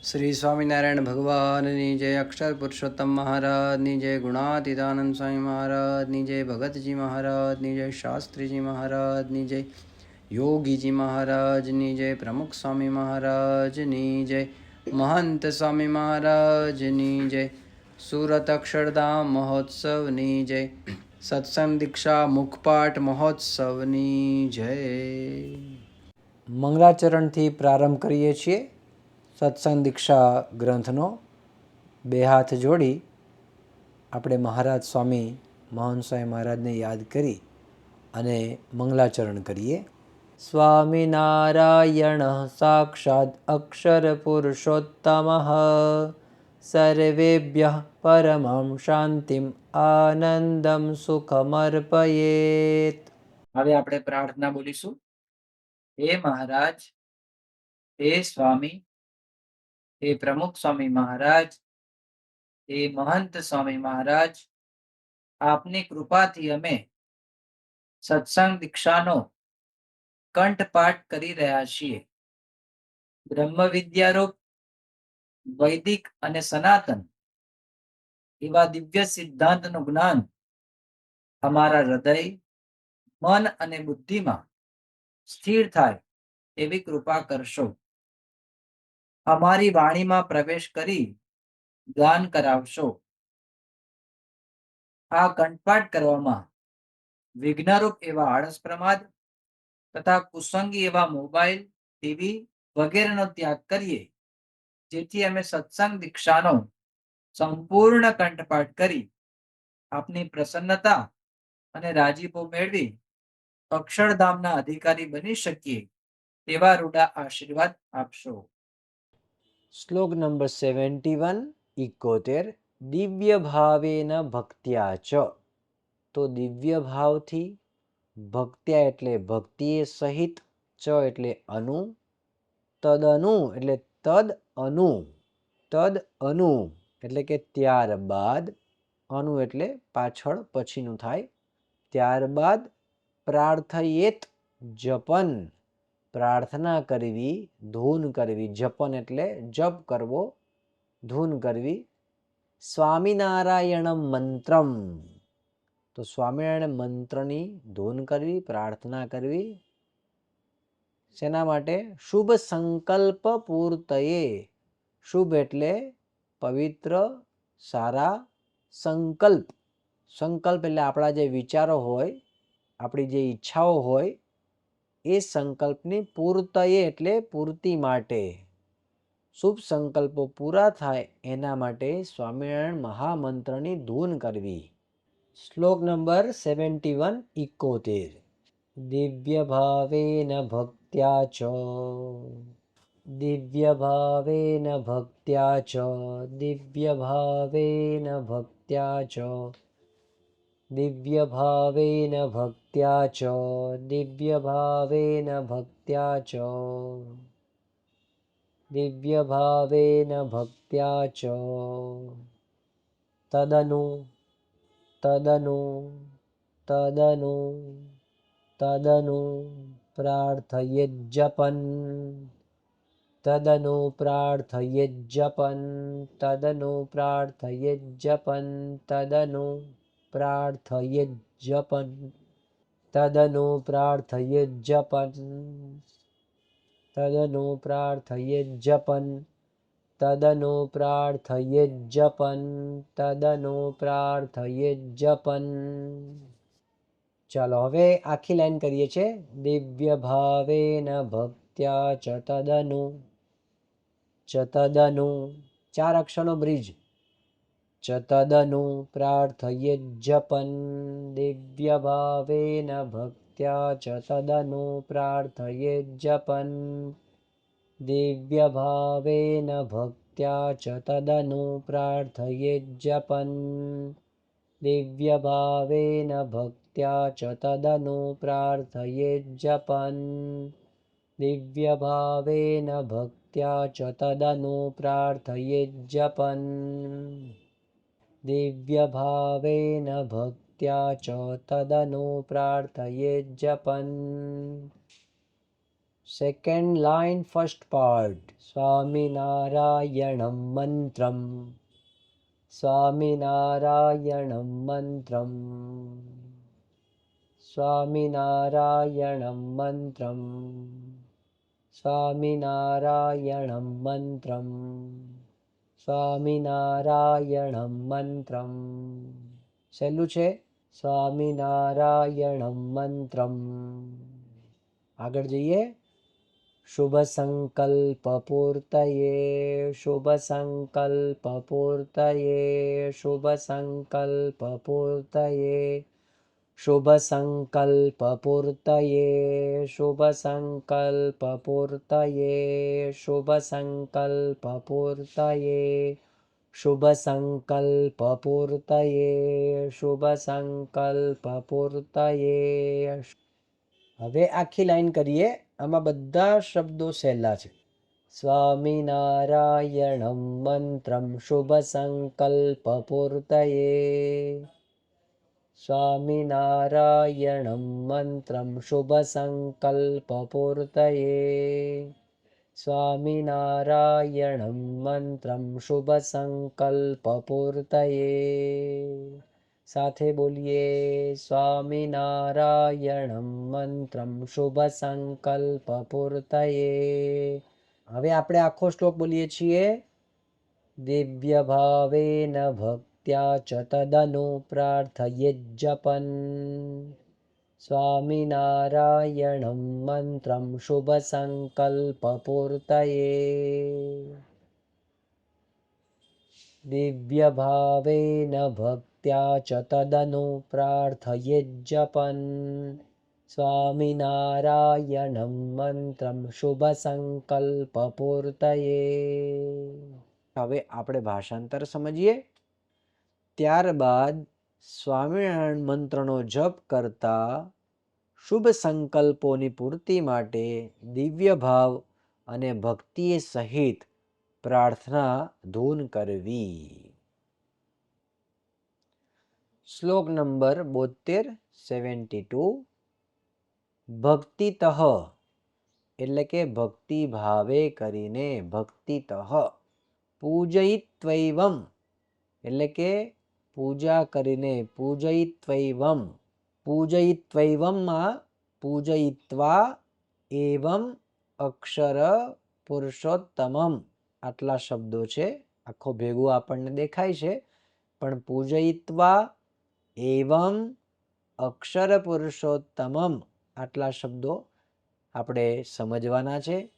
श्री स्वामीनारायण भगवाननी जय, अक्षर पुरुषोत्तम महाराजनी जय, गुणातीतानंद स्वामी महाराजनी जय, भगतजी महाराजनी जय, शास्त्रीजी महाराजनी जय, योगीजी महाराजनी जय, प्रमुख स्वामी महाराजनी जय, महंत स्वामी महाराजनी जय, सूरत अक्षरधाम महोत्सवनी जय, सत्संग दीक्षा मुखपाठ महोत्सवनी जय। મંગલાચરણથી પ્રારંભ કરીએ છીએ સત્સંગ દીક્ષા ગ્રંથનો। બે હાથ જોડી આપણે મહારાજ સ્વામી મહંત સ્વામી મહારાજને યાદ કરી અને મંગલાચરણ કરીએ। સ્વામિનારાયણ સાક્ષાત અક્ષર પુરુષોત્તમ સર્વેભ્યઃ પરમં શાંતિમ આનંદમ સુખમર્પયેત। હવે આપણે પ્રાર્થના બોલીશું। હે મહારાજ, હે સ્વામી, हे प्रमुख स्वामी महाराज, हे महंत स्वामी महाराज, आपनी कृपा थी अमे सत्संग दीक्षानो कंठपाठ करी रह्या छीए। ब्रह्म विद्यारूप वैदिक अने सनातन एवा दिव्य सिद्धांतनु ज्ञान अमारा हृदय, मन अने बुद्धि में स्थिर थाय एवी कृपा करशो। अमारी वाणी में प्रवेश करी गान करावशो। आ कंठपाठ करवामां विघ्नरूप एवा आळस प्रमाद तथा कुसंगी एवा मोबाइल, टीवी वगैरेनो त्याग करिए, जेथी अमे सत्संग दीक्षानो संपूर्ण कंठपाठ करी आपनी प्रसन्नता अने राजीपो मेळवी अक्षरधामना अधिकारी बनी शकीए तेवा रूडा आशीर्वाद आपशो। श्लोक नंबर 71 71 दिव्य भावेन भक्त्या च। तो दिव्य भावथी, भक्त्या एटले भक्ति सहित, च एटले अनु, तदनु एटले तद अनु एटले के त्यारबाद, अनु एटले पाछळ पछीनुं थाय, त्यारबाद प्रार्थयेत जपन, प्रार्थना करवी, धून करवी। जपन एटले जप करवो, धून करवी। स्वामीनारायण मंत्रम, तो स्वामीनारायण मंत्रनी धून करवी, प्रार्थना करवी। सेना माटे? शुभ संकल्प पूर्तये। शुभ एटले पवित्र, सारा संकल्प। संकल्प एटले आपणा जे विचारो होय, आपणी जे इच्छाओ होय, ए संकल्पनी पूर्तये एटले पूर्ति माटे। शुभ संकल्पो पूरा थाय एना माटे स्वामीनारायण महामंत्रनी धून करवी। श्लोक नंबर 71 71 दिव्य भावेन भक्त्या च, दिव्य भावेन भक्त्या च, दिव्य भावेन भक्त्या च, दिव्य भावेन भक्त्या च, दिव्य भावेन भक्त्या च, दिव्य भावेन भक्त्या च, तदनु तदनु तदनु तदनु प्रार्थयेज्जपन्, तदनु प्रार्थयेज्जपन्, तदनु प्रार्थयेज्जपन्, तदनु प्रार्थयेज्जपन्, तदनु प्रार्थयेज्जपन्, तदनु प्रार्थयेज्जपन्, तदनु प्रार्थयेज्जपन्, तदनु प्रार्थयेज्जपन्। ચાલો હવે આખી લાઈન કરીએ છીએ। દિવ્ય ભાવેન ભક્ત્યા ચ તદનુ, ચ તદનુ, ચાર અક્ષરનો બ્રિજ। ચ તદનુ પ્રાર્થયેજ્જપन्, દિવ્ય ભાવેન ભક્ત્યા ચ તદનુ પ્રાર્થયેજ્જપन्, દિવ્ય ભાવેન ભક્ત્યા ચ તદનુ પ્રાર્થયેજ્જપन्, दिव्य भावेन भक्त्या च तदनु प्रार्थयेज्जपन्, दिव्य भावेन भक्त्या च तदनु प्रार्थयेज्जपन्, दिव्य भावेन भक्त्या च तदनु प्रार्थयेज्जपन्। Second line, first part. Swaminarayanam mantram. Swaminarayanam mantram. Swaminarayanam mantram. Swaminarayanam mantram. Swaminarayanam mantram. સહેલું છે. સ્વામિનારાયણમ મંત્રમ. આગળ જઈએ. શુભ સંકલ્પ પૂર્તયે. શુભ સંકલ્પ પૂર્તયે. શુભ સંકલ્પ પૂર્તયે. શુભ સંકલ્પ પૂર્તયે. શુભ સંકલ્પ પૂર્તયે. શુભ સંકલ્પ પૂર્તયે. શુભ સંકલ્પ પૂર્તયે. શુભ સંકલ્પ પૂર્તયે. હવે આખી લાઈન કરીએ. આમાં બધા શબ્દો સહેલા છે. સ્વામિનારાયણમ મંત્રમ શુભ સંકલ્પ પૂર્તયે. સ્વામિનારાયણમ મંત્રમ શુભ સંકલ્પ પૂર્તયે. સ્વામિનારાયણમ મંત્રમ શુભ સંકલ્પ પૂર્તયે. સાથે બોલીએ. સ્વામિનારાયણમ મંત્રમ શુભ સંકલ્પ પૂર્તયે. હવે આપણે આખો શ્લોક બોલીએ છીએ. દિવ્ય ભાવેન ભક્ત્યા ચ તદનુ પ્રાર્થયેજ્જપન. સ્વામિનારાયણમ મંત્રમ શુભ સંકલ્પ પૂર્તયે. દિવ્ય ભાવેન ભક્ત્યા ચ તદનુ પ્રાર્થયેજ્જપન. સ્વામિનારાયણમ મંત્રમ શુભ સંકલ્પ પૂર્તયે. હવે આપણે ભાષાંતર સમજીએ. ત્યારબાદ સ્વામિનારાયણ મંત્રનો જપ કરતા શુભ સંકલ્પોની પૂર્તિ માટે દિવ્ય ભાવ અને ભક્તિ સહિત પ્રાર્થના ધૂન કરવી. શ્લોક નંબર 72 72. ભક્તિતઃ એટલે કે ભક્તિ ભાવે કરીને. ભક્તિતઃ. પૂજયિત્વૈવમ એટલે કે પૂજા કરીને. પૂજયિત્વૈવમ. પૂજયિત્વૈવમમાં પૂજયિત્વા એવમ અક્ષર પુરુષોત્તમમ આટલા શબ્દો છે. આખો ભેગું આપણને દેખાય છે, પણ પૂજયિત્વા એવમ અક્ષર પુરુષોત્તમમ આટલા શબ્દો આપણે સમજવાના છે.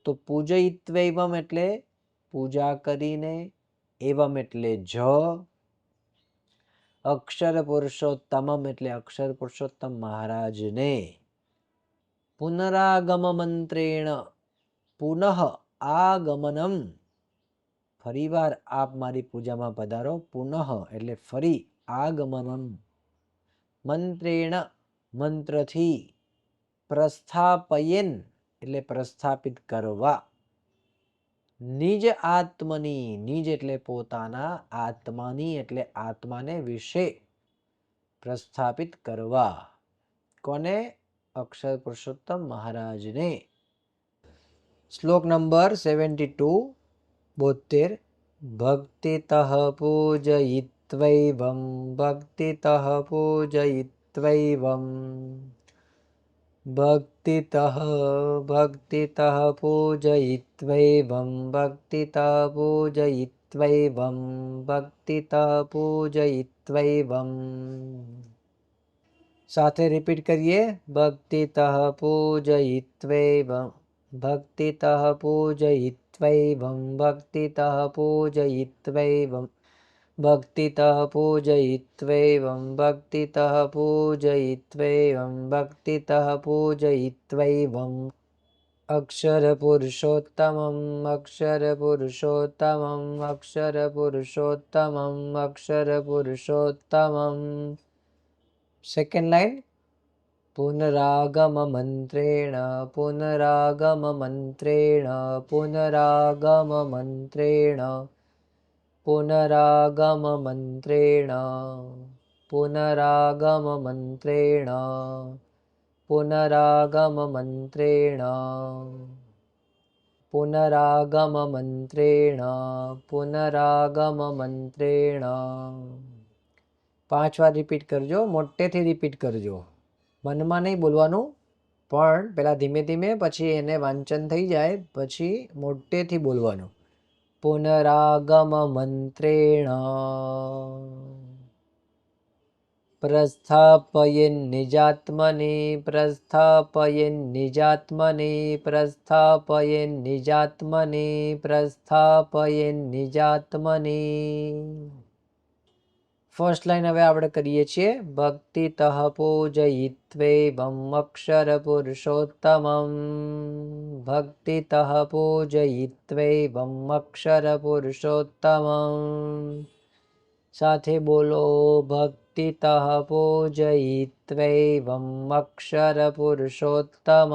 તો પૂજયિત્વૈવમ એટલે પૂજા કરીને. એવમ એટલે જ. અક્ષર પુરુષોત્તમમ એટલે અક્ષર પુરુષોત્તમ મહારાજને. પુનરાગમ મંત્રેણ. પુનઃ આગમનમ. ફરીવાર આપ મારી પૂજામાં પધારો. પુનઃ એટલે ફરી. આગમનમ મંત્રેણ મંત્રથી. પ્રસ્થાપયેન એટલે પ્રસ્થાપિત કરવા. નિજ આત્મની. નિજ એટલે પોતાના. આત્માની એટલે આત્માને વિશે પ્રસ્થાપિત કરવા. કોને? અક્ષર પુરુષોત્તમ મહારાજને. શ્લોક નંબર 72 72. ભક્તિતઃ પૂજયિત્વૈવમ. ભક્તિતઃ પૂજયિત્વૈવમ. ભક્તિતઃ ભક્તિતઃ પૂજયિત્વૈવમ. ભક્તિતઃ પૂજયિત્વૈવમ. ભક્તિતઃ પૂજયિત્વૈવમ. સાથે રિપીટ કરીએ. ભક્તિતઃ પૂજયિત્વૈવમ. ભક્તિતઃ પૂજયિત્વૈવમ. ભક્તિતઃ પૂજયિત્વૈવમ. ભક્તિતઃ પૂજયિત્વૈવમ. ભક્તિતઃ પૂજયિત્વૈવમ. ભક્તિતઃ પૂજયિત્વૈવમ. અક્ષર પુરુષોત્તમમ. અક્ષર પુરુષોત્તમમ. અક્ષર પુરુષોત્તમમ. અક્ષર પુરુષોત્તમમ. Second line. પુનરાગમ મંત્રેણ. પુનરાગમ મંત્રેણ. પુનરાગમ મંત્રેણ. પુનરાગમ મંત્રેણ. પુનરાગમ મંત્રેણ. પુનરાગમમંત્રેણ પુનરાગમમંત્રેણ પુનરાગમમંત્રેણ. 5 વાર રિપીટ કરજો, મોટેથી રિપીટ કરજો, મનમાં નહીં બોલવાનું, પણ પહેલાં ધીમે ધીમે, પછી એને વાંચન થઈ જાય પછી મોટેથી બોલવાનું. પુનરાગમમંત્રેણ પ્રસ્થાપયન્નિજાત્મનિ પ્રસ્થાપયન્નિજાત્મનિ પ્રસ્થાપયન્નિજાત્મનિ પ્રસ્થાપયન્નિજાત્મનિ. ફર્સ્ટ લાઈન હવે આપણે કરીએ છીએ. ભક્તિતઃ પૂજયિત્વૈવમ અક્ષર પુરુષોત્તમમ. ભક્તિતઃ પૂજયિત્વૈવમ અક્ષર પુરુષોત્તમમ. સાથે બોલો. ભક્તિતઃ પૂજયિત્વૈવમ અક્ષર પુરુષોત્તમમ.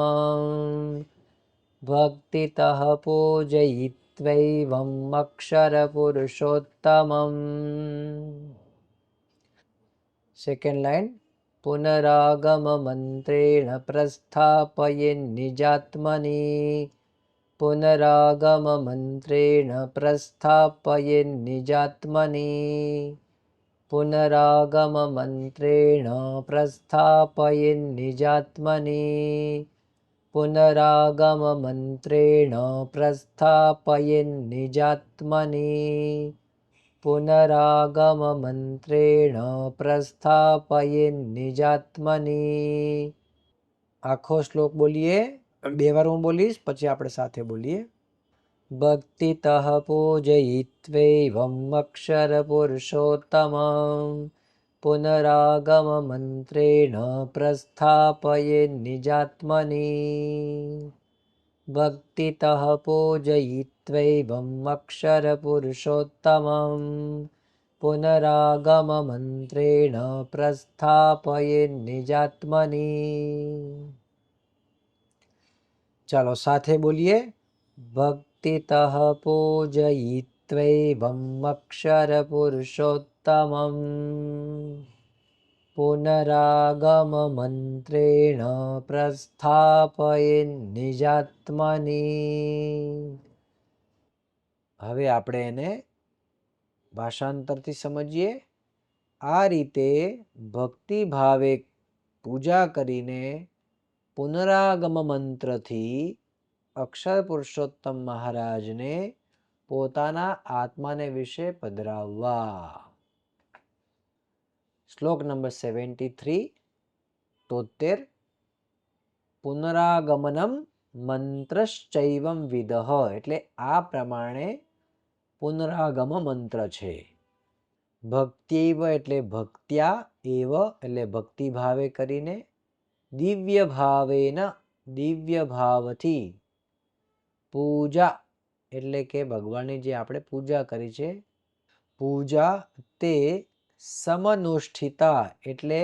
ભક્તિતઃ પૂજયિત્વૈવમ અક્ષર પુરુષોત્તમમ. Second line. પુનરાગમમંત્રેણ પ્રસ્થાપયન્નિજાત્મનિ પુનરાગમમંત્રેણ પ્રસ્થાપયન્નિજાત્મનિ પુનરાગમમંત્રેણ પ્રસ્થાપયન્નિજાત્મનિ પુનરાગમમંત્રેણ પ્રસ્થાપયન્નિજાત્મનિ પુનરાગમમંત્રેણ પ્રસ્થાપયન્નિજાત્મનિ. આખો શ્લોક બોલીએ. 2 વાર હું બોલીશ, પછી આપણે સાથે બોલીએ. ભક્તિતઃ પૂજયિત્વૈવમ અક્ષર પુરુષોત્તમમ પુનરાગમમંત્રેણ પ્રસ્થાપયન્નિજાત્મનિ. ભક્તિતઃ પૂજયિત્વૈવમ અક્ષર પુરુષોત્તમમ પુનરાગમમંત્રેણ પ્રસ્થાપયન્નિજાત્મનિ. ચાલો સાથે બોલીએ. ભક્તિતઃ પૂજયિત્વૈવમ અક્ષર પુરુષોત્તમમ પુનરાગમમંત્રેણ પ્રસ્થાપયન્નિજાત્મનિ. હવે આપણે એને ભાષાંતરથી સમજીએ. આ રીતે ભક્તિ ભાવે પૂજા કરીને પુનરાગમ મંત્રથી અક્ષર પુરુષોત્તમ મહારાજને પોતાના આત્માને વિશે પધરાવવા. શ્લોક નંબર 73. 73. પુનરાગમનમ મંત્રશ્ચૈવમ વિદઃ, એટલે આ પ્રમાણે પુનરાગમ મંત્ર છે. ભક્ત્યૈવ એટલે ભક્ત્યા, એવ એટલે ભક્તિ ભાવે કરીને, દિવ્ય ભાવેન દિવ્ય ભાવથી, પૂજા એટલે કે ભગવાનની જે આપણે પૂજા કરી છે, પૂજા તે સમનુષ્ઠિતા એટલે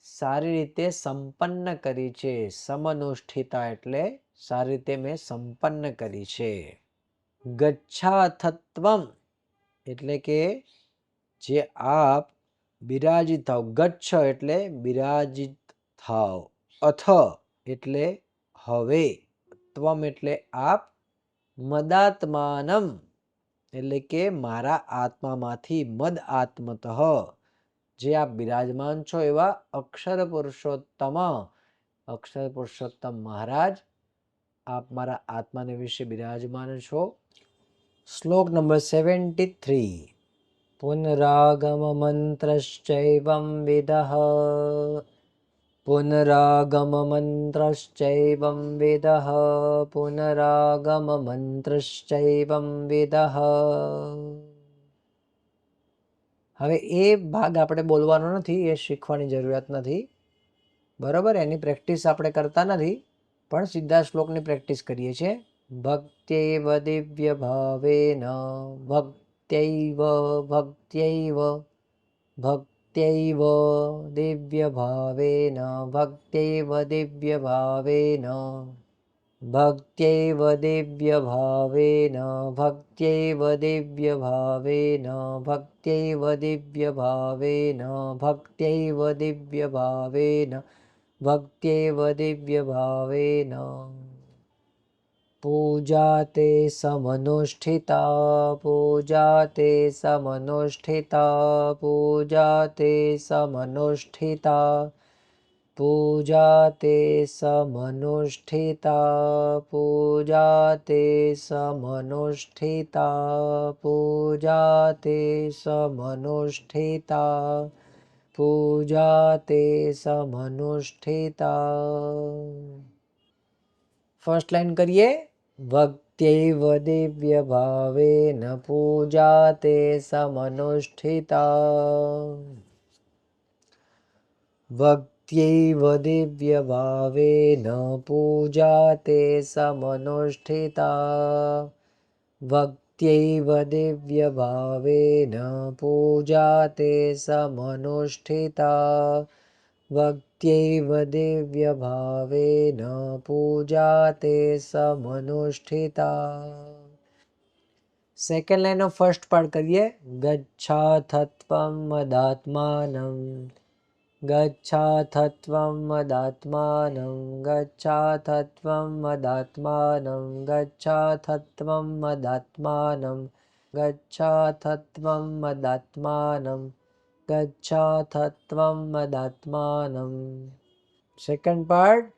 સારી રીતે સંપન્ન કરી છે. સમનુષ્ઠિતા એટલે સારી રીતે મેં સંપન્ન કરી છે. ગચ્છાથત્વમ એટલે કે જે આપ બિરાજિત થાવ. ગચ્છ એટલે બિરાજિત થાવ. અથ એટલે હવે. ત્વમ એટલે આપ. મદાત્માનમ એટલે કે મારા આત્મામાંથી. મદ આત્મતઃ જે આપ બિરાજમાન છો એવા અક્ષર પુરુષોત્તમ, અક્ષર પુરુષોત્તમ મહારાજ આપ મારા આત્માને વિશે બિરાજમાન છો. શ્લોક નંબર 73. પુનરાગમ મંત્રશ્ચૈવમ વિદઃ પુનરાગમ મંત્રશ્ચૈવમ વિદઃ પુનરાગમ મંત્રશ્ચૈવમ વિદઃ. હવે એ ભાગ આપણે બોલવાનો નથી, એ શીખવાની જરૂરિયાત નથી, બરાબર. એની પ્રેક્ટિસ આપણે કરતા નથી, પણ સીધા શ્લોકની પ્રેક્ટિસ કરીએ છીએ. ભક્ત્યૈવ દિવ્ય ભાવેન ભક્ત્યૈવ ભક્ત્યૈવ ભક્ત્યૈવ દિવ્ય ભાવેન ભક્ત્યૈવ દિવ્ય ભાવેન ભક્ત્યૈવ દિવ્ય ભાવેન ભક્ત્યૈવ દિવ્ય ભાવેન ભક્ત્યૈવ દિવ્ય ભાવેન ભક્ત્યૈવ દિવ્ય ભાવેન ભક્ત્યૈવ દિવ્યભાવેન પૂજાતે સમનુષ્ઠિતા પૂજાતે સમનુષ્ઠિતા પૂજાતે સમનુષ્ઠિતા પૂજાતે સમનુષ્ઠિતા પૂજાતે સમનુષ્ઠિતા પૂજાતે સમનુષ્ઠિતા પૂજાતે સમનુષ્ઠિતા. ફર્સ્ટ લાઈન કરીએ. ભક્ત્યૈવ દિવ્ય ભાવેન પૂજાતે સમનુષ્ઠિતા ભક્ત્યૈવ દિવ્ય ભાવેન પૂજાતે સમનુષ્ઠિતા ભક્ત્યૈવ દિવ્ય ભાવેન પૂજાતે સમનુષ્ઠિતા ભક્ત્યૈવ દિવ્ય ભાવેન પૂજાતે સમનુષ્ઠિતા. સેકન્ડ લાઈનનો ફર્સ્ટ પાર્ટ કરીએ. ગચ્છાથત્વં મદાત્માનં ગચ્છાથત્વં મદાત્માનં ગચ્છાથત્વં મદાત્માનં ગચ્છાથત્વં મદાત્માનં ગચ્છાથત્વં મદાત્માનં ગચ્છાથત્વં મદાત્માનં. Second part.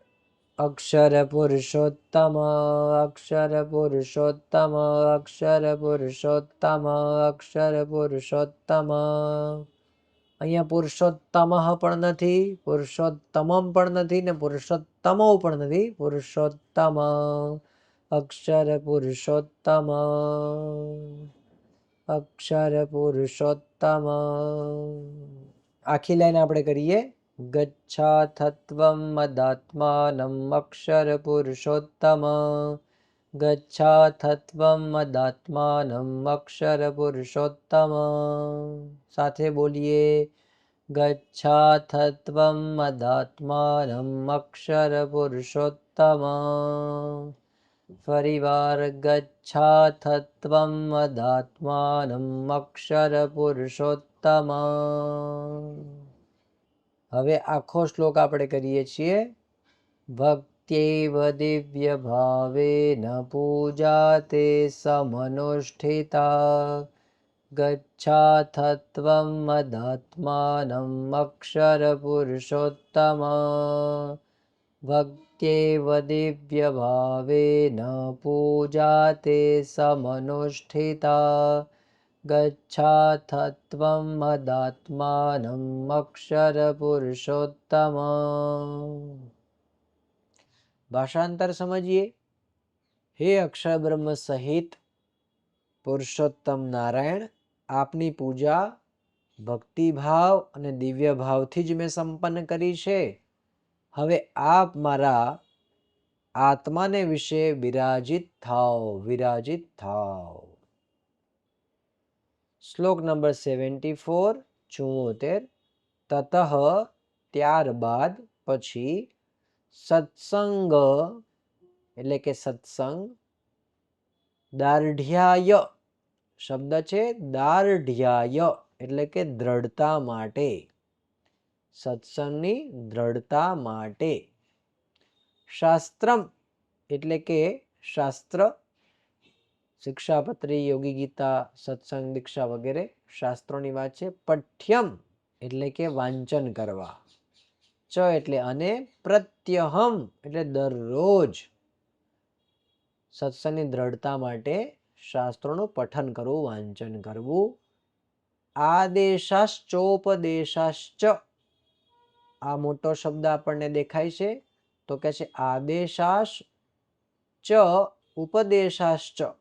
અક્ષર પુરુષોત્તમ અક્ષર પુરુષોત્તમ અક્ષર પુરુષોત્તમ અક્ષર પુરુષોત્તમ. અહીંયા પુરુષોત્તમ પણ નથી, પુરુષોત્તમમ પણ નથી ને પુરુષોત્તમો પણ નથી. પુરુષોત્તમ અક્ષર પુરુષોત્તમ અક્ષર પુરુષોત્તમ. આખી લાઈન આપણે કરીએ. ગચ્છાથત્વં મદાત્માનં અક્ષર પુરુષોત્તમ ગચ્છાથત્વં મદાત્માનં અક્ષર પુરુષોત્તમ. સાથે બોલીએ. ગચ્છાથત્વં મદાત્માનં અક્ષર પુરુષોત્તમ. ફરીવાર. ગચ્છાથત્વં મદાત્માનં અક્ષર પુરુષોત્તમ. હવે આખો શ્લોક આપણે કરીએ છીએ. ભક્ત્યૈવ દિવ્ય ભાવેન પૂજાતે સમનુષ્ઠિતા ગચ્છાથત્વં મદાત્માનં અક્ષર પુરુષોત્તમ ભક્ત્યૈવ દિવ્ય ભાવેન પૂજાતે સમનુષ્ઠિતા ગચ્છાથત્વં મદાત્માનં અક્ષર પુરુષોત્તમ. ભાષાંતર સમજીએ. હે અક્ષર બ્રહ્મ સહિત પુરુષોત્તમ નારાયણ, આપની પૂજા ભક્તિભાવ અને દિવ્ય ભાવથી જ મેં સંપન્ન કરી છે. હવે આપ મારા આત્માને વિશે વિરાજિત થાઓ વિરાજિત થાઓ. શ્લોક નંબર 74 74. તતઃ ત્યારબાદ પછી સત્સંગ એટલે કે સત્સંગ દાર્ઢ્યાય શબ્દ છે. દાર્ઢ્યાય એટલે કે દ્રઢતા માટે, સત્સંગની દ્રઢતા માટે. શાસ્ત્રમ એટલે કે શાસ્ત્ર, શિક્ષાપત્રી, યોગી ગીતા, સત્સંગ દીક્ષા વગેરે શાસ્ત્રોની વાત છે. પઠ્યમ એટલે કે વાંચન કરવા. ચ એટલે અને, પ્રત્યહમ એટલે દરરોજ સત્સંગની દ્રઢતા માટે શાસ્ત્રોનું પઠન કરવું, વાંચન કરવું. આદેશાશ્ચોપદેશાશ્ચ આ મોટો શબ્દ આપણને દેખાય છે તો કે છે આદેશાશ ચ ઉપદેશાશ્ચ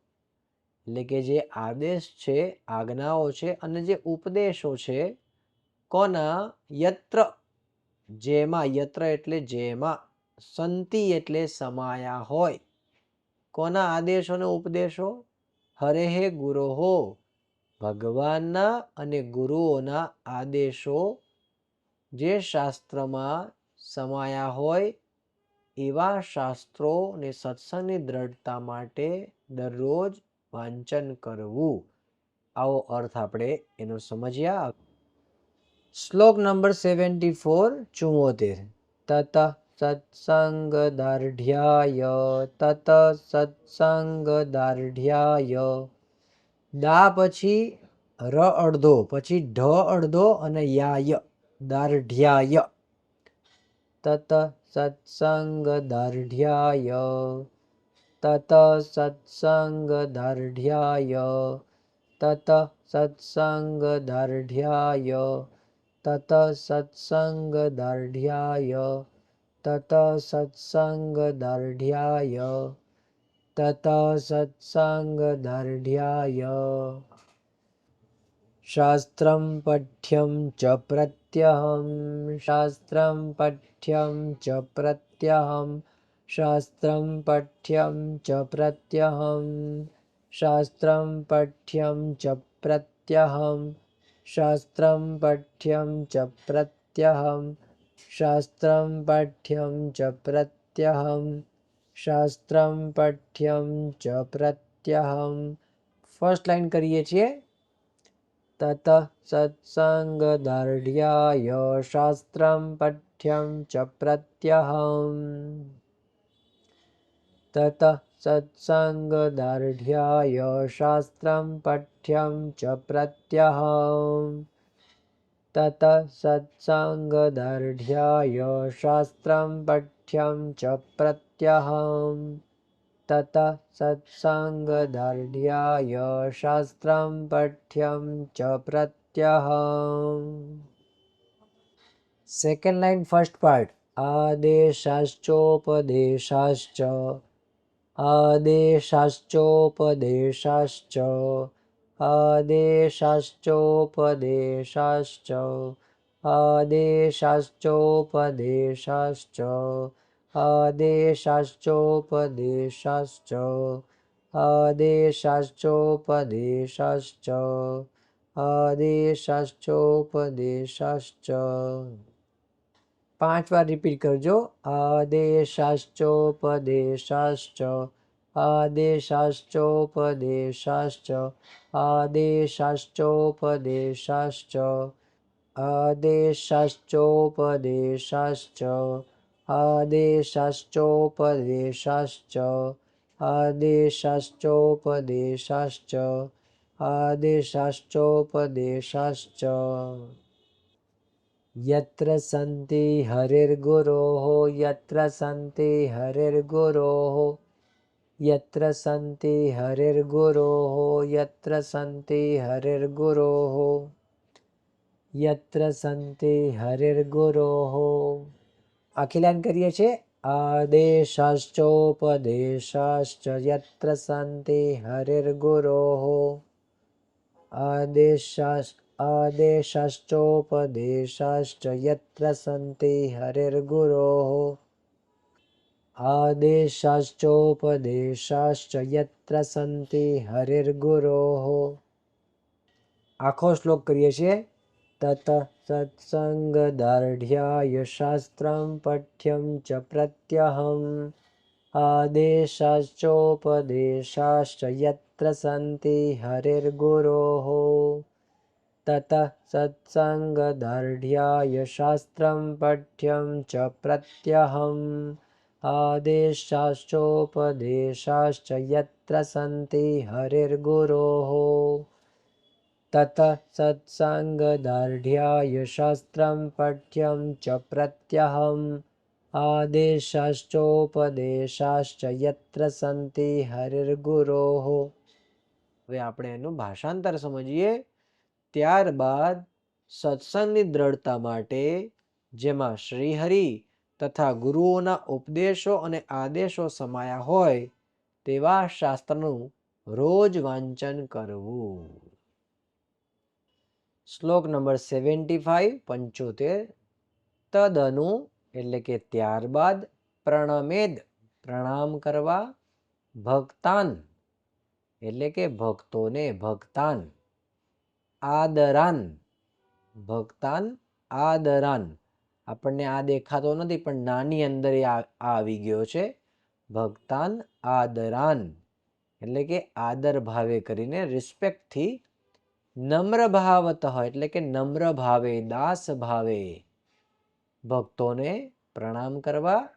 એટલે કે જે આદેશ છે, આજ્ઞાઓ છે અને જે ઉપદેશો છે કોના? યત્ર જેમાં, યત્ર એટલે જેમાં, સંતિ એટલે સમાયા હોય. કોના આદેશો અને ઉપદેશો? હરેહે ગુરોહો ભગવાનના અને ગુરુઓના આદેશો જે શાસ્ત્રમાં સમાયા હોય એવા શાસ્ત્રો ને સત્સંગની દ્રઢતા માટે દરરોજ વાંચન કરવું. આવો અર્થ આપણે એનો સમજ્યા. શ્લોક નંબર 74 74. તત સત્સંગદાર્ઢ્યાય, તત સત્સંગદાર્ઢ્યાય. દા પછી ર અડધો, પછી ઢ અડધો અને યાય, દાર્ઢ્યાય. તત સત્સંગદાર્ઢ્યાય, તત સત્સંગદાર્ઢ્યાય, તત સત્સંગદાર્ઢ્યાય, તત સત્સંગદાર્ઢ્યાય, તત સત્સંગદાર્ઢ્યાય, તત સત્સંગદાર્ઢ્યાય. શાસ્ત્રમ પઠ્યમ ચ પ્રત્યહમ, શાસ્ત્રમ પઠ્યમ ચ પ્રત્યહમ, શાસ્ત્રમ પઠ્યમ ચ પ્રત્યહમ, શાસ્ત્રમ પઠ્યમ ચ પ્રત્યહમ, શાસ્ત્રમ પઠ્યમ ચ પ્રત્યહમ, શાસ્ત્રમ પઠ્યમ ચ પ્રત્યહમ, શાસ્ત્રમ પઠ્યમ ચ પ્રત્યહમ. ફર્સ્ટ લાઈન કરીએ છીએ. તત સત્સંગદાર્ઢ્યાય, શાસ્ત્રમ પઠ્યમ ચ પ્રત્યહમ. તત સત્સંગદાર્ઢ્યાય, શાસ્ત્રમ પઠ્યમ ચ પ્રત્યહમ. તત સત્સંગદાર્ઢ્યાય, શાસ્ત્રમ પઠ્યમ ચ પ્રત્યહમ. તત સત્સંગદાર્ઢ્યાય, શાસ્ત્રમ પઠ્યમ ચ પ્રત્યહમ. Second line first part. આદેશાશ્ચોપદેશાશ્ચ, આદેશાશ્ચોપદેશાશ્ચ, આદેશાશ્ચોપદેશાશ્ચ, આદેશાશ્ચોપદેશાશ્ચ, આદેશાશ્ચોપદેશાશ્ચ, આદેશાશ્ચોપદેશાશ્ચ, આદેશાશ્ચોપદેશાશ્ચ. 5 વાર રિપીટ કરજો. આદેશાશ્ચોપદેશાશ્ચ, આદેશાશ્ચોપદેશાશ્ચ, આદેશાશ્ચોપદેશાશ્ચ, આદેશાશ્ચોપદેશાશ્ચ, આદેશાશ્ચોપદેશાશ્ચ, આદેશાશ્ચોપદેશાશ્ચ, આદેશાશ્ચોપદેશાશ્ચ. યત્ર સંતિ હરિર્ગુરોઃ, યત્ર સંતિ હરિર્ગુરોઃ, યત્ર સંતિ હરિર્ગુરોઃ, યત્ર સંતિ હરિર્ગુરોઃ, યત્ર સંતિ હરિર્ગુરોઃ. આખી લાઈન કરીએ છીએ. આદેશાશ્ચોપદેશાશ્ચ, યત્ર સંતિ હરિર્ગુરોઃ, આદેશાશ્ચોપદેશાશ્ચ, યત્ર સંતિ હરિર્ગુરોઃ, આદેશાશ્ચોપદેશાશ્ચ, યત્ર સંતિ હરિર્ગુરોઃ. આખો શ્લોક કરીએ છીએ. તત સત્સંગદાર્ઢ્યાય, શાસ્ત્રમ પઠ્યમ ચ પ્રત્યહમ, આદેશાશ્ચોપદેશાશ્ચ, યત્ર સંતિ હરિર્ગુરોઃ. તત સત્સંગદાર્ઢ્યાય, શાસ્ત્રમ પઠ્યમ ચ પ્રત્યહમ, આદેશાશ્ચોપદેશાશ્ચ, યત્ર સંતિ હરિર્ગુરોઃ. તત સત્સંગદાર્ઢ્યાય, શાસ્ત્રમ પઠ્યમ ચ પ્રત્યહમ, આદેશાશ્ચોપદેશાશ્ચ, યત્ર સંતિ હરિર્ગુરોઃ. હવે આપણે એનું ભાષાંતર સમજીએ. ત્યારબાદ સત્સંગની દ્રઢતા માટે, જેમાં શ્રીહરિ તથા ગુરુઓના ઉપદેશો અને આદેશો સમાયા હોય તેવા શાસ્ત્રનું રોજ વાંચન કરવું. શ્લોક નંબર 75 75. તદનુ એટલે કે ત્યારબાદ, પ્રણમેદ પ્રણામ કરવા, ભક્તાન એટલે કે ભક્તોને, ભક્તાન, આદરાન ભક્તાન, આદરાન. આપણને આ દેખાતો નથી પણ નાની અંદર આ આવી ગયો છે. ભક્તાન આદરાન એટલે કે આદર ભાવે કરીને, રિસ્પેક્ટથી, નમ્ર ભાવતઃ એટલે કે નમ્ર ભાવે, દાસ ભાવે ભક્તોને પ્રણામ કરવા.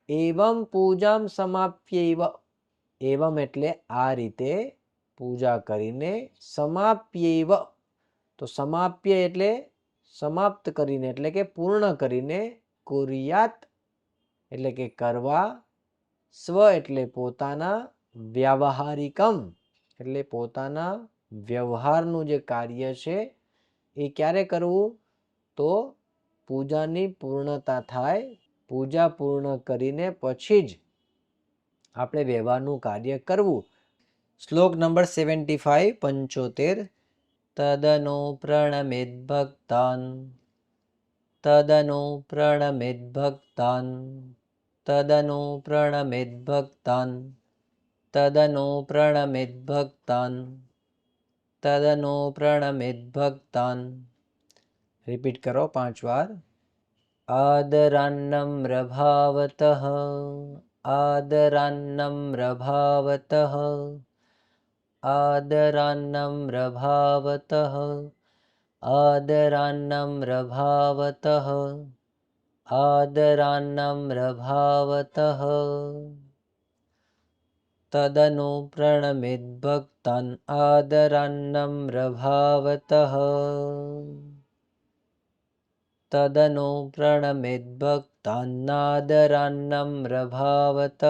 એવમ પૂજામ સમાપ્યૈવ, એવમ એટલે આ રીતે પૂજા કરીને, સમાપ્યૈવ તો સમાપ્ય એટલે સમાપ્ત કરીને એટલે કે પૂર્ણ કરીને, કુર્યાત એટલે કે કરવા, સ્વ એટલે પોતાના, વ્યાવહારિકમ એટલે પોતાના વ્યવહારનું જે કાર્ય છે એ ક્યારે કરવું, તો પૂજાની પૂર્ણતા થાય, પૂજા પૂર્ણ કરીને પછી જ આપણે વ્યવહારનું કાર્ય કરવું. શ્લોક નંબર 75 75. તદનો પ્રણમેદ્ભક્તાન, તદનો પ્રણમેદ્ભક્તાન, તદનો પ્રણમેદ્ભક્તાન, તદનો પ્રણમેદ્ભક્તાન, તદનો પ્રણમેદ્ભક્તાન. રિપીટ કરો 5 વાર. આદરાન્નમ્રભાવતઃ, આદરાન્નમ્રભાવતઃ, આદરાન્નમ્રભાવતઃ, આદરાન્નમ્રભાવતઃ, આદરાન્નમ્રભાવતઃ. તદનો પ્રણમેદ્ભક્તાન આદરાન્નમ્રભાવતઃ, તદનો પ્રણમેદ્ભક્તાનાદરાન્નમ્રભાવતઃ.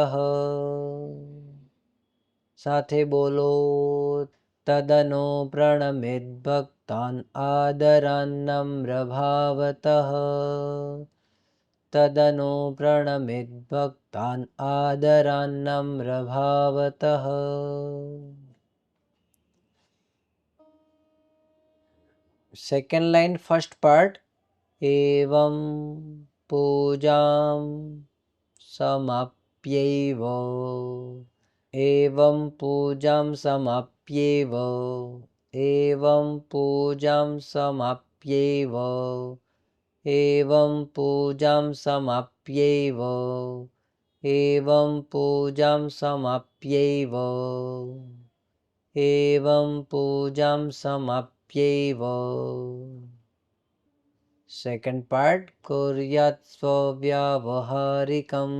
સાથે બોલો. તદનો પ્રણમેદ્ભક્તાન આદરાન્નમ્રભાવતઃ, તદનો પ્રણમેદ્ભક્તાન આદરાન્નમ્રભાવતઃ. Second line first part. એવં પૂજામ સમાપ્યૈવ, એવં પૂજામ સમાપ્યૈવ, એવં પૂજામ સમાપ્યૈવ, એવં પૂજામ સમાપ્યૈવ, એવં પૂજામ સમાપ્યૈવ, એવં પૂજામ સમાપ્યૈવ. Second part. કુર્યાત સ્વવ્યાવહારિકમ,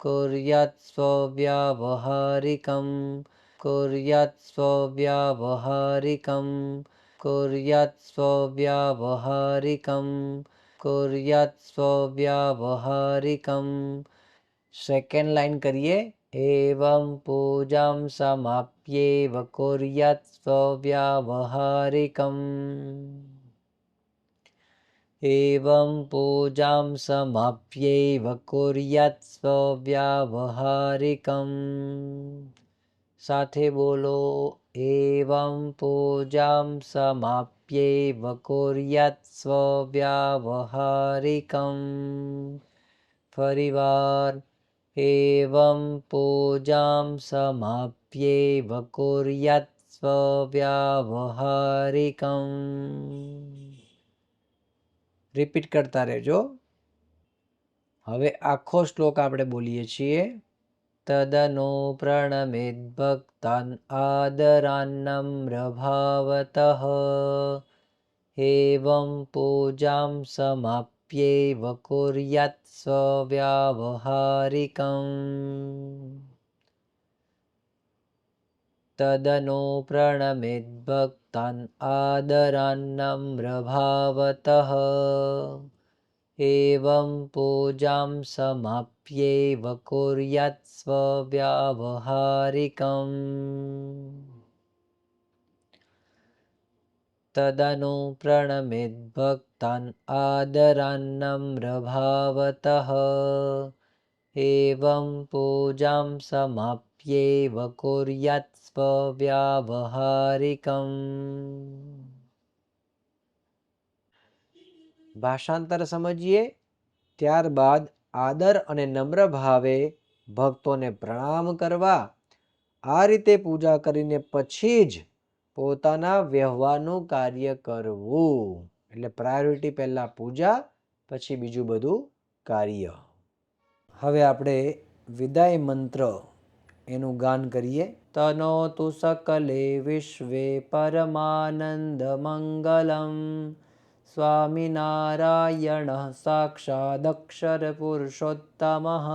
કુર્યાત સ્વવ્યાવહારિકમ, કુર્યાત સ્વવ્યાવહારિકમ, કુર્યાત સ્વવ્યાવહારિકમ, કુર્યાત સ્વવ્યાવહારિકમ. સેકન્ડ લાઈન કરીએ. એવં પૂજામ સમાપ્યૈવ કુર્યાત સ્વવ્યાવહારિકમ, એવં પૂજામ સમાપ્યૈવ કુર્યાત સ્વવ્યાવહારિકમ. સાથે બોલો. એવં પૂજામ સમાપ્યૈવ કુર્યાત સ્વવ્યાવહારિકમ. ફરીવાર. એવં પૂજામ સમાપ્યૈવ કુર્યાત સ્વવ્યાવહારિકમ. રિપીટ કરતા રહેજો. હવે આખો શ્લોક આપણે બોલીએ છીએ. તદનો પ્રણમેદ્ભક્તાન આદરાન્નમ્રભાવતઃ, એવં પૂજામ સમાપ્યૈવ કુર્યાત સ્વવ્યાવહારિકમ. તદનો પ્રણમેદ્ભક્તાન આદરાન્નમ્રભાવતઃ, એવં પૂજામ સમાપ્યૈવ કુર્યાત સ્વવ્યાવહારિકમ. તદનો પ્રણમેદ્ભક્તાન આદરાન્નમ્રભાવતઃ, એવં પૂજામ સમાપ્યૈવ કુર્યાત સ્વવ્યાવહારિકમ. ભાષાંતર સમજીએ. ત્યારબાદ આદર અને નમ્ર ભાવે ભક્તોને પ્રણામ કરવા, આ રીતે પૂજા કરીને પછી જ પોતાના વ્યવહારનું કાર્ય કરવું. એટલે પ્રાયોરિટી પહેલા પૂજા, પછી બીજું બધું કાર્ય. હવે આપણે વિદાય મંત્ર એનું ગાન કરીએ. તનોતુ સકલે વિશ્વે પરમાનંદ મંગલમ, સ્વામિનારાયણ સાક્ષાદક્ષર પુરુષોત્તમઃ.